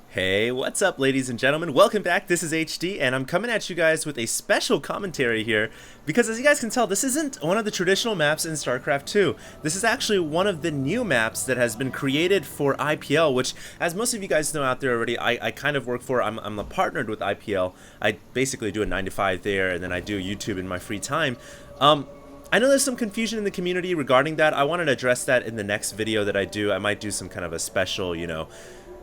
Hey, what's up, ladies and gentlemen? Welcome back. This is HD, and I'm coming at you guys with a special commentary here because, as you guys can tell, this isn't one of the traditional maps in Starcraft 2. This is actually one of the new maps that has been created for IPL, which, as most of you guys know out there already, I kind of work for. I'm partnered with IPL. I basically do a 9 to 5 there, and then I do YouTube in my free time. I know there's some confusion in the community regarding that. I wanted to address that in the next video that I do. I might do some kind of a special,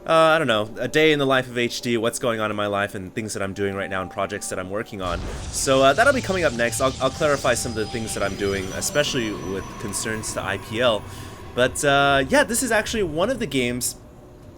I don't know, a day in the life of HD, what's going on in my life and things that I'm doing right now and projects that I'm working on. So that'll be coming up next. I'll clarify some of the things that I'm doing, especially with concerns to IPL. But yeah, this is actually one of the games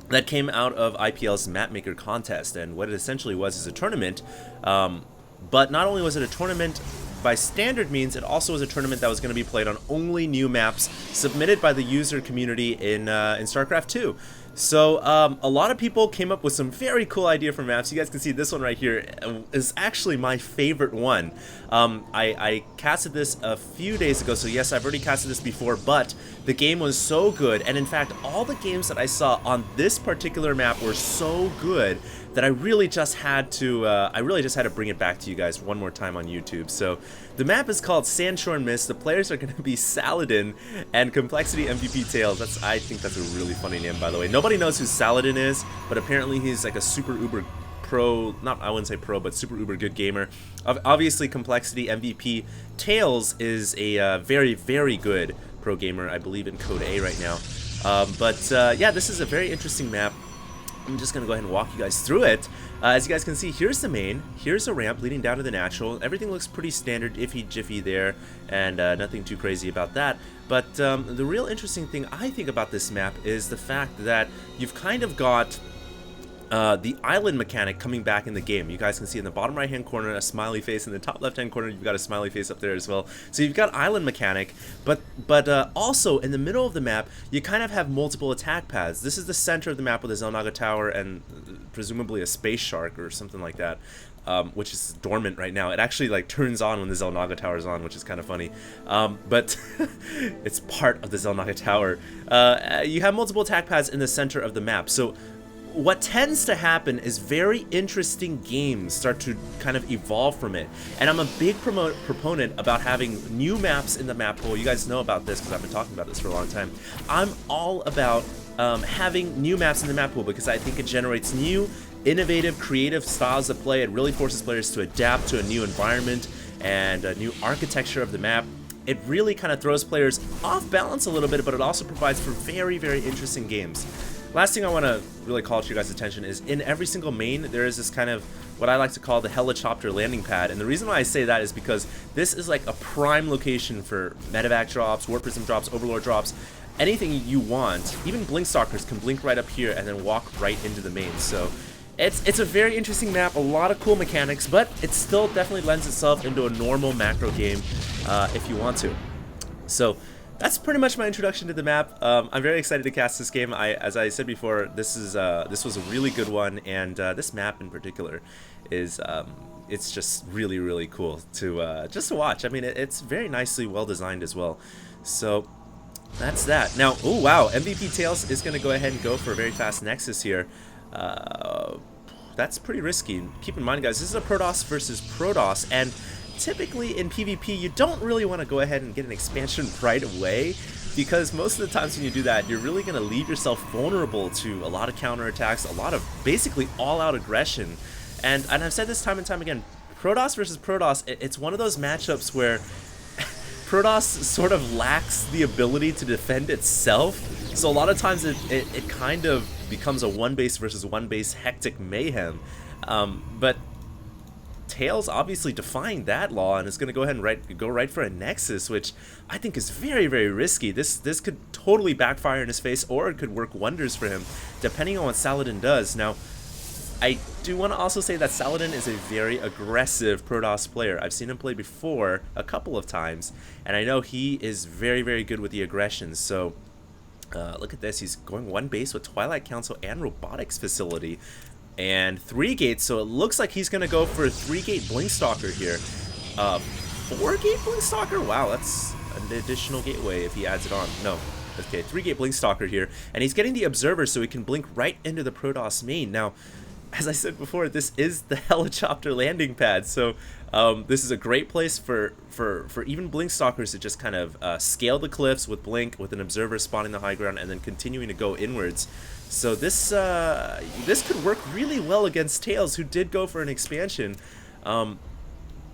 that came out of IPL's Mapmaker contest, and what it essentially was is a tournament. But not only was it a tournament by standard means, it also was a tournament that was going to be played on only new maps submitted by the user community in StarCraft 2. So a lot of people came up with some very cool idea for maps. You guys can see this one right here is actually my favorite one. I casted this a few days ago, so yes, I've already casted this before, but the game was so good, and in fact, all the games that I saw on this particular map were so good that I really just had to bring it back to you guys one more time on YouTube. So the map is called Sandshore Mist. The players are going to be Saladin and CoLMVP.Tails. I think that's a really funny name, by the way. Nobody knows who Saladin is, but apparently he's like a super uber pro, I wouldn't say pro, but super uber good gamer. Obviously, Complexity MVP Tails is a very, very good pro gamer, I believe in Code A right now. Yeah, this is a very interesting map. I'm just going to go ahead and walk you guys through it. As you guys can see, here's the main, here's a ramp leading down to the natural. Everything looks pretty standard, iffy jiffy there, and nothing too crazy about that. But the real interesting thing I think about this map is the fact that you've kind of got the island mechanic coming back in the game. You guys can see in the bottom right hand corner a smiley face, in the top left hand corner you've got a smiley face up there as well. So you've got island mechanic, but also in the middle of the map you kind of have multiple attack paths. This is the center of the map with a Xel'Naga tower and presumably a space shark or something like that, which is dormant right now. It actually like turns on when the Xel'Naga tower is on, which is kind of funny, but it's part of the Xel'Naga tower. You have multiple attack paths in the center of the map, so what tends to happen is very interesting games start to kind of evolve from it. And I'm a big proponent about having new maps in the map pool. You guys know about this because I've been talking about this for a long time. I'm all about having new maps in the map pool because I think it generates new, innovative, creative styles of play. It really forces players to adapt to a new environment and a new architecture of the map. It really kind of throws players off balance a little bit, but it also provides for very, very interesting games. Last thing I want to really call to your guys' attention is in every single main there is this kind of what I like to call the helicopter landing pad, and the reason why I say that is because this is like a prime location for medevac drops, warp prism drops, overlord drops, anything you want. Even blink stalkers can blink right up here and then walk right into the main. So it's a very interesting map, a lot of cool mechanics, but it still definitely lends itself into a normal macro game if you want to. So that's pretty much my introduction to the map. I'm very excited to cast this game. As I said before, this was a really good one, and this map in particular is it's just really, really cool to just to watch. I mean, it's very nicely well designed as well. So that's that. Now, oh wow, MVP.Tails is going to go ahead and go for a very fast Nexus here. That's pretty risky. Keep in mind, guys, this is a Protoss versus Protoss, and typically in PvP you don't really want to go ahead and get an expansion right away, because most of the times when you do that you're really going to leave yourself vulnerable to a lot of counterattacks, a lot of basically all-out aggression. And I've said this time and time again, Protoss versus Protoss, it's one of those matchups where Protoss sort of lacks the ability to defend itself, so a lot of times it kind of becomes a one base versus one base hectic mayhem. But Tails obviously defying that law and is going to go ahead and go right for a Nexus, which I think is very, very risky. This could totally backfire in his face, or it could work wonders for him, depending on what Saladin does. Now, I do want to also say that Saladin is a very aggressive Protoss player. I've seen him play before a couple of times, and I know he is very, very good with the aggression. So look at this. He's going one base with Twilight Council and Robotics Facility, and 3 gates, so it looks like he's going to go for a 3-gate Blinkstalker here. 4-gate Blinkstalker? Wow, that's an additional gateway if he adds it on. No, Okay, 3-gate Blink Stalker here, and he's getting the Observer so he can blink right into the Protoss main. Now, as I said before, this is the helicopter landing pad, so this is a great place for even Blink Stalkers to just kind of scale the cliffs with Blink, with an Observer spawning the high ground, and then continuing to go inwards. So this could work really well against Tails, who did go for an expansion.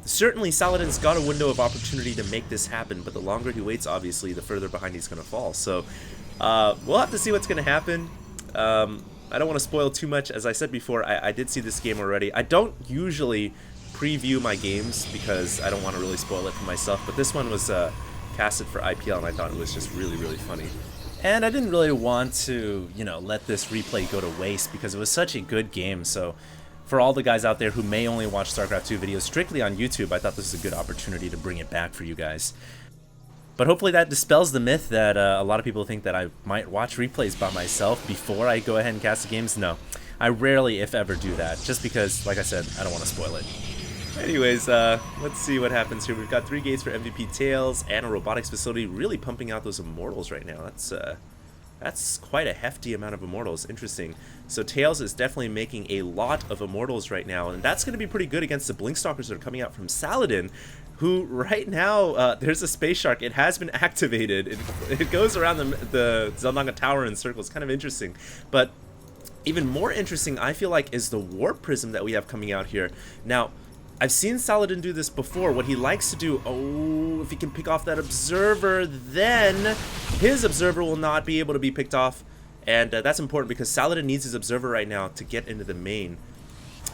Certainly, Saladin's got a window of opportunity to make this happen, but the longer he waits, obviously, the further behind he's going to fall. So we'll have to see what's going to happen. I don't want to spoil too much. As I said before, I did see this game already. I don't usually preview my games because I don't want to really spoil it for myself, but this one was casted for IPL, and I thought it was just really, really funny. And I didn't really want to, you know, let this replay go to waste because it was such a good game. So for all the guys out there who may only watch StarCraft 2 videos strictly on YouTube, I thought this was a good opportunity to bring it back for you guys. But hopefully that dispels the myth that a lot of people think that I might watch replays by myself before I go ahead and cast the games. No, I rarely, if ever, do that, just because, like I said, I don't want to spoil it. Anyways, let's see what happens here. We've got 3 gates for MVP.Tails and a robotics facility really pumping out those immortals right now. That's quite a hefty amount of immortals. Interesting. So Tails is definitely making a lot of immortals right now, and that's going to be pretty good against the Blink Stalkers that are coming out from Saladin, who right now, there's a Space Shark. It has been activated. It goes around the Zeldonga Tower in circles. Kind of interesting. But even more interesting, I feel like, is the Warp Prism that we have coming out here. Now, I've seen Saladin do this before. What he likes to do, if he can pick off that Observer, then his Observer will not be able to be picked off. And that's important because Saladin needs his Observer right now to get into the main.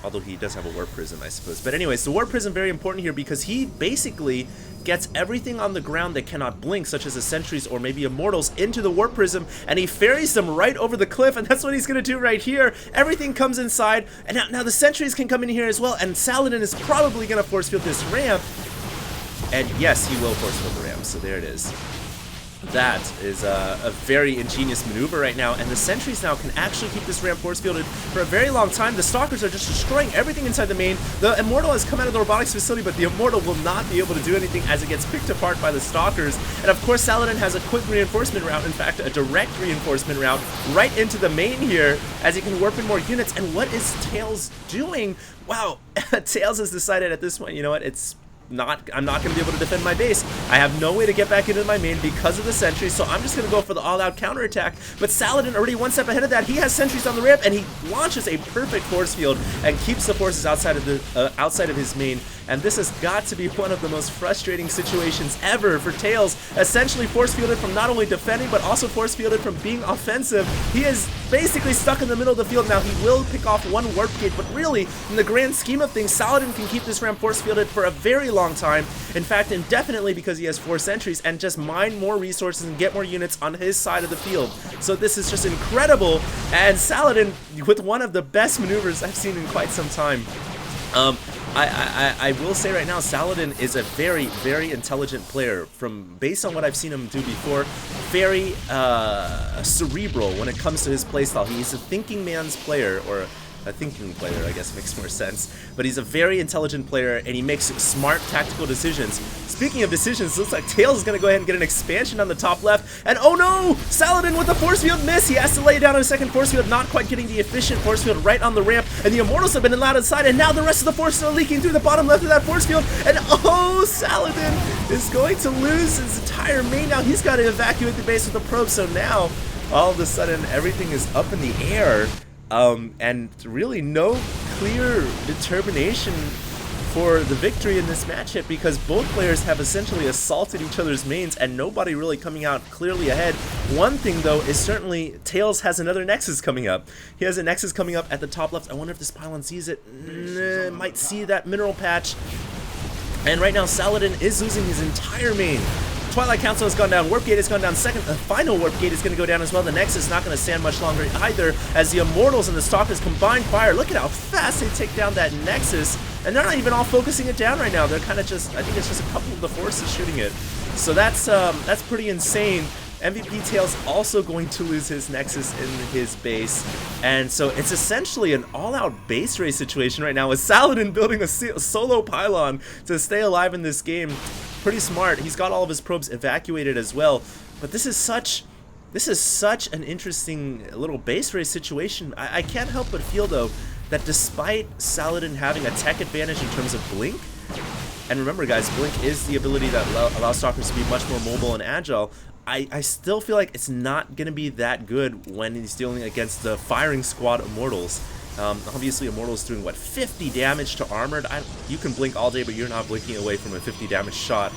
Although he does have a Warp Prism, I suppose. But anyways, the Warp Prism very important here because he basically gets everything on the ground that cannot blink, such as the sentries or maybe immortals, into the Warp Prism, and he ferries them right over the cliff, and that's what he's going to do right here. Everything comes inside, and now the sentries can come in here as well, and Saladin is probably going to force field this ramp. And yes, he will force field the ramp, so there it is. That is a very ingenious maneuver right now, and the sentries now can actually keep this ramp force fielded for a very long time. The Stalkers are just destroying everything inside the main. The Immortal has come out of the robotics facility, but the Immortal will not be able to do anything as it gets picked apart by the Stalkers. And of course, Saladin has a quick reinforcement route, in fact, a direct reinforcement route right into the main here, as he can warp in more units. And what is Tails doing? Wow, Tails has decided at this point, you know what, I'm not going to be able to defend my base. I have no way to get back into my main because of the sentries, so I'm just going to go for the all-out counterattack. But Saladin already one step ahead of that. He has sentries on the ramp, and he launches a perfect force field and keeps the forces outside of his main. And this has got to be one of the most frustrating situations ever for Tails. Essentially force fielded from not only defending, but also force fielded from being offensive. He is basically stuck in the middle of the field. Now he will pick off one warp gate, but really, in the grand scheme of things, Saladin can keep this ramp force fielded for a very long time. In fact, indefinitely, because he has 4 sentries, and just mine more resources and get more units on his side of the field. So this is just incredible. And Saladin, with one of the best maneuvers I've seen in quite some time. I will say right now, Saladin is a very, very intelligent player. Based on what I've seen him do before, very cerebral when it comes to his playstyle. He's a thinking man's player, or a thinking player, I guess makes more sense. But he's a very intelligent player, and he makes smart tactical decisions. Speaking of decisions, looks like Tails is going to go ahead and get an expansion on the top left. And oh no! Saladin with the force field miss! He has to lay down a second force field, not quite getting the efficient force field right on the ramp. And the Immortals have been allowed inside, and now the rest of the forces are leaking through the bottom left of that force field. And oh, Saladin is going to lose his entire main now. He's got to evacuate the base with a probe, so now, all of a sudden, everything is up in the air. And really no clear determination for the victory in this matchup, because both players have essentially assaulted each other's mains and nobody really coming out clearly ahead. One thing though is certainly Tails has another Nexus coming up. He has a Nexus coming up at the top left. I wonder if this pylon sees it. Might see that mineral patch. And right now Saladin is losing his entire main. Twilight Council has gone down, Warp Gate has gone down second, the final Warp Gate is going to go down as well. The Nexus is not going to stand much longer either, as the Immortals and the Stalkers combine fire. Look at how fast they take down that Nexus, and they're not even all focusing it down right now. They're kind of just, I think it's just a couple of the forces shooting it. So that's pretty insane. MVP.Tails also going to lose his Nexus in his base, and so it's essentially an all-out base race situation right now with Saladin building a solo pylon to stay alive in this game. Pretty smart. He's got all of his probes evacuated as well, but this is such This is such an interesting little base race situation. I can't help but feel, though, that despite Saladin having a tech advantage in terms of Blink, and remember guys, Blink is the ability that allows Stalkers to be much more mobile and agile, I still feel like it's not going to be that good when he's dealing against the firing squad Immortals. Obviously Immortals doing, what, 50 damage to Armored? You can blink all day, but you're not blinking away from a 50 damage shot,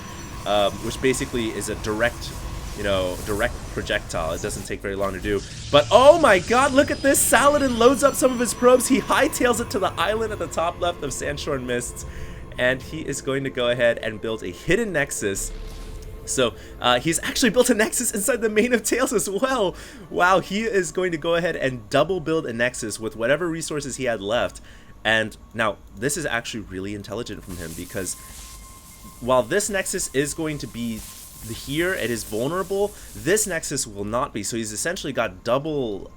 which basically is a direct, direct projectile. It doesn't take very long to do. But oh my god, look at this! Saladin loads up some of his probes, he hightails it to the island at the top left of Sandshore Mists, and he is going to go ahead and build a hidden Nexus. So he's actually built a Nexus inside the main of Tails as well. Wow, he is going to go ahead and double build a Nexus with whatever resources he had left. And now this is actually really intelligent from him, because while this Nexus is going to be here, it is vulnerable, this Nexus will not be. So he's essentially got double,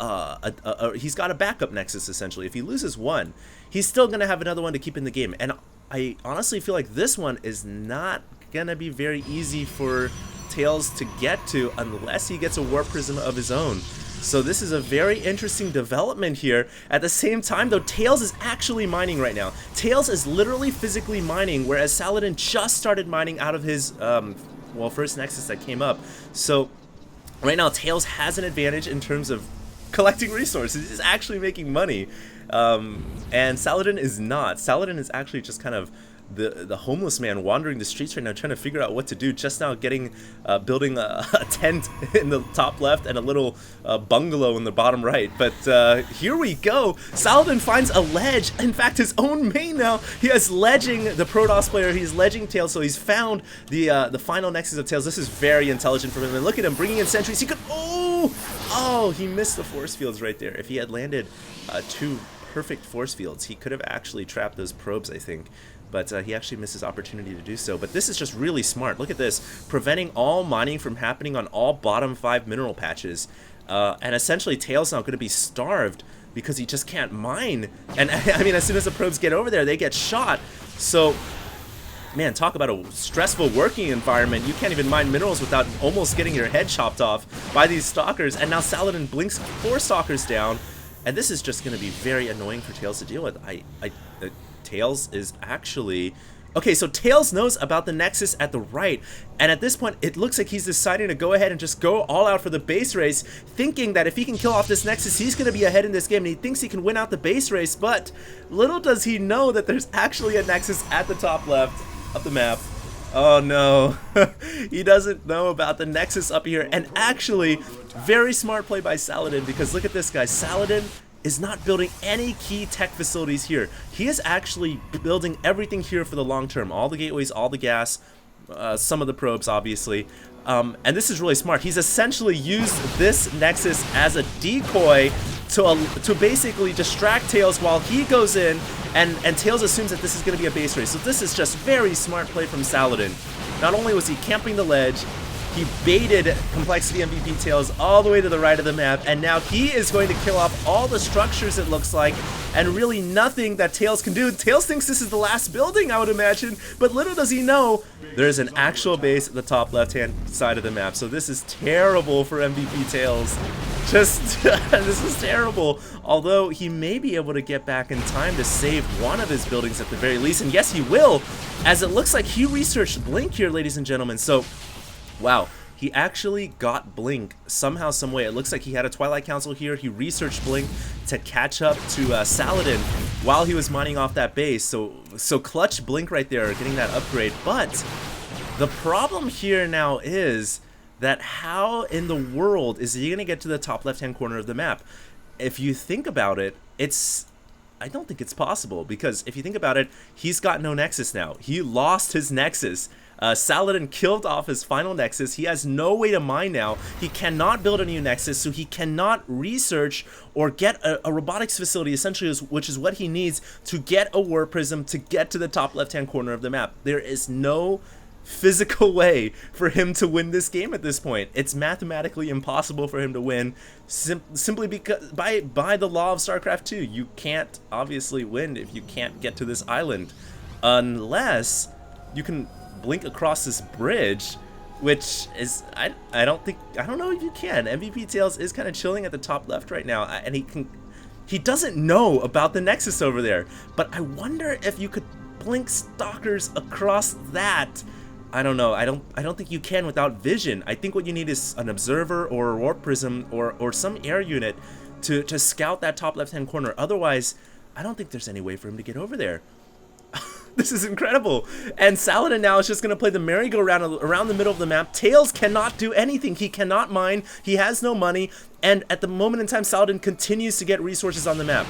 he's got a backup Nexus essentially. If he loses one, he's still going to have another one to keep in the game. And I honestly feel like this one is not gonna be very easy for Tails to get to unless he gets a Warp Prism of his own. So this is a very interesting development here. At the same time though, Tails is actually mining right now. Tails is literally physically mining, whereas Saladin just started mining out of his first Nexus that came up. So right now Tails has an advantage in terms of collecting resources. He's actually making money, and Saladin is not. Saladin is actually just kind of the homeless man wandering the streets right now, trying to figure out what to do. Just now getting building a tent in the top left and a little bungalow in the bottom right. But here we go. Saladin finds a ledge. In fact, his own main now. He has ledging the Protoss player. He's ledging Tails, so he's found the final Nexus of Tails. This is very intelligent from him. And look at him bringing in sentries. He could. Oh, he missed the force fields right there. If he had landed 2 perfect force fields, he could have actually trapped those probes, I think. But he actually missed his opportunity to do so. But this is just really smart. Look at this. Preventing all mining from happening on all bottom 5 mineral patches. And essentially, Tails now going to be starved because he just can't mine. And I mean, as soon as the probes get over there, they get shot. So, man, talk about a stressful working environment. You can't even mine minerals without almost getting your head chopped off by these stalkers. And now Saladin blinks 4 stalkers down. And this is just going to be very annoying for Tails to deal with. Tails is actually... Okay, so Tails knows about the Nexus at the right, and at this point, it looks like he's deciding to go ahead and just go all out for the base race, thinking that if he can kill off this Nexus, he's going to be ahead in this game, and he thinks he can win out the base race, but little does he know that there's actually a Nexus at the top left of the map. Oh no, he doesn't know about the Nexus up here, and actually, very smart play by Saladin, because look at this guy. Saladin is not building any key tech facilities here. He is actually building everything here for the long term. All the gateways, all the gas, some of the probes, obviously. And this is really smart. He's essentially used this Nexus as a decoy to basically distract Tails while he goes in, and Tails assumes that this is going to be a base race. So this is just very smart play from Saladin. Not only was he camping the ledge, he baited Complexity MVP.Tails all the way to the right of the map, and now he is going to kill off all the structures, it looks like, and really nothing that Tails can do. Tails thinks this is the last building, I would imagine, but little does he know, there's an actual base at the top left-hand side of the map. So this is terrible for MVP.Tails. This is terrible. Although he may be able to get back in time to save one of his buildings at the very least, and yes, he will, as it looks like he researched Blink here, ladies and gentlemen. So wow, he actually got Blink somehow, some way. It looks like he had a Twilight Council here. He researched Blink to catch up to Saladin while he was mining off that base. So clutch Blink right there, getting that upgrade. But the problem here now is that how in the world is he going to get to the top left-hand corner of the map? If you think about it, I don't think it's possible, because if you think about it, he's got no Nexus now. He lost his Nexus. Saladin killed off his final Nexus. He has no way to mine now. He cannot build a new Nexus, so he cannot research or get a robotics facility, essentially, which is what he needs to get a Warp Prism to get to the top left-hand corner of the map. There is no physical way for him to win this game at this point. It's mathematically impossible for him to win, simply because by the law of StarCraft 2, you can't obviously win if you can't get to this island, unless you can blink across this bridge, which is I don't know if you can. MVP.Tails is kind of chilling at the top left right now, and he doesn't know about the Nexus over there. But I wonder if you could blink stalkers across that. I don't know. I don't think you can without vision. I think what you need is an observer or a warp prism or some air unit to scout that top left-hand corner. Otherwise, I don't think there's any way for him to get over there. This is incredible. And Saladin now is just going to play the merry-go-round around the middle of the map. Tails cannot do anything. He cannot mine. He has no money. And at the moment in time, Saladin continues to get resources on the map.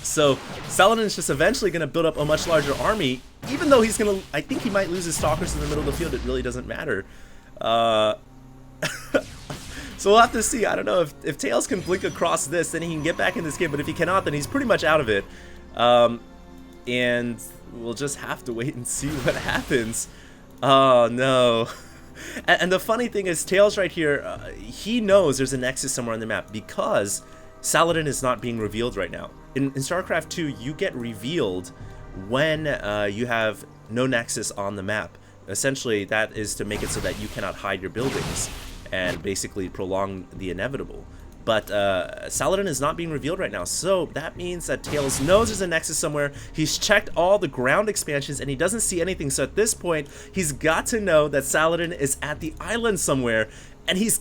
So Saladin is just eventually going to build up a much larger army, even though he's going to... I think he might lose his stalkers in the middle of the field. It really doesn't matter. So we'll have to see. I don't know if Tails can blink across this, then he can get back in this game. But if he cannot, then he's pretty much out of it. And we'll just have to wait and see what happens. Oh, no. And the funny thing is, Tails right here, he knows there's a Nexus somewhere on the map because Saladin is not being revealed right now. In StarCraft 2, you get revealed when you have no Nexus on the map. Essentially, that is to make it so that you cannot hide your buildings and basically prolong the inevitable. But Saladin is not being revealed right now, so that means that Tails knows there's a Nexus somewhere. He's checked all the ground expansions and he doesn't see anything, so at this point, he's got to know that Saladin is at the island somewhere, and he's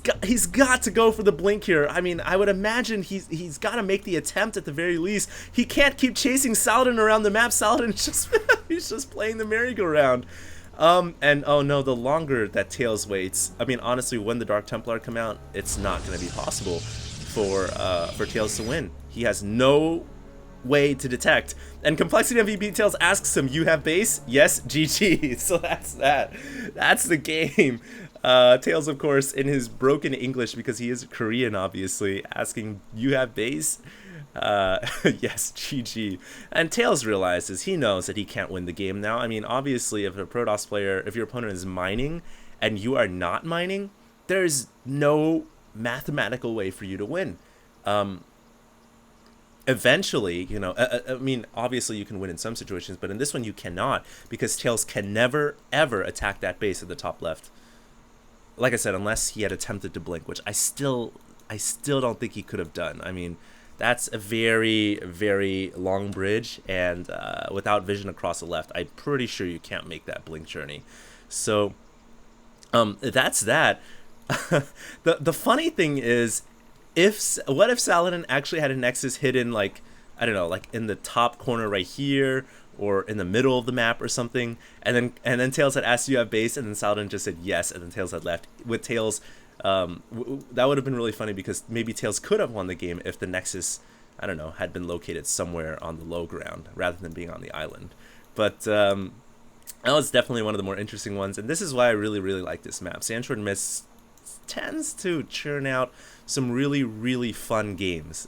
got to go for the blink here. I mean, I would imagine he's got to make the attempt at the very least. He can't keep chasing Saladin around the map. Saladin's just he's just playing the merry-go-round. And oh no, the longer that Tails waits, I mean, honestly, when the Dark Templar come out, it's not going to be possible for Tails to win. He has no way to detect. And Complexity MVP.Tails asks him, "You have base?" Yes, GG. So that's that. That's the game. Tails, of course, in his broken English, because he is Korean, obviously, asking, "You have base?" Yes, GG. And Tails realizes, he knows that he can't win the game now. I mean, obviously, if a Protoss player, if your opponent is mining and you are not mining, there's no mathematical way for you to win. Eventually, you know, I mean, obviously you can win in some situations, but in this one you cannot, because Tails can never, ever attack that base at the top left. Like I said, unless he had attempted to blink, which I still don't think he could have done. I mean, that's a very, very long bridge, and without vision across the left, I'm pretty sure you can't make that blink journey. So, that's that. The funny thing is, what if Saladin actually had a Nexus hidden, like, I don't know, like in the top corner right here, or in the middle of the map or something, and then Tails had asked, "You have base?" and then Saladin just said yes, and then Tails had left. With Tails, that would have been really funny, because maybe Tails could have won the game if the Nexus, I don't know, had been located somewhere on the low ground rather than being on the island. But that was definitely one of the more interesting ones, and this is why I really, really like this map. Sandshore Mist tends to churn out some really, really fun games.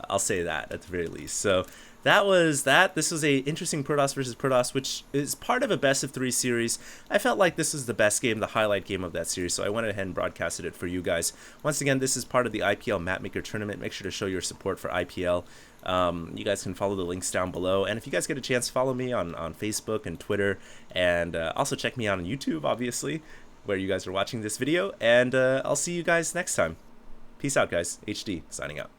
I'll say that at the very least. So that was that. This was a interesting Protoss versus Protoss, which is part of a best of 3 series. I felt like this was the best game, the highlight game of that series, so I went ahead and broadcasted it for you guys. Once again, this is part of the IPL Mapmaker tournament. Make sure to show your support for IPL. You guys can follow the links down below, and if you guys get a chance, follow me on Facebook and Twitter, and also check me out on YouTube, obviously, where you guys are watching this video, and I'll see you guys next time. Peace out, guys. HD, signing out.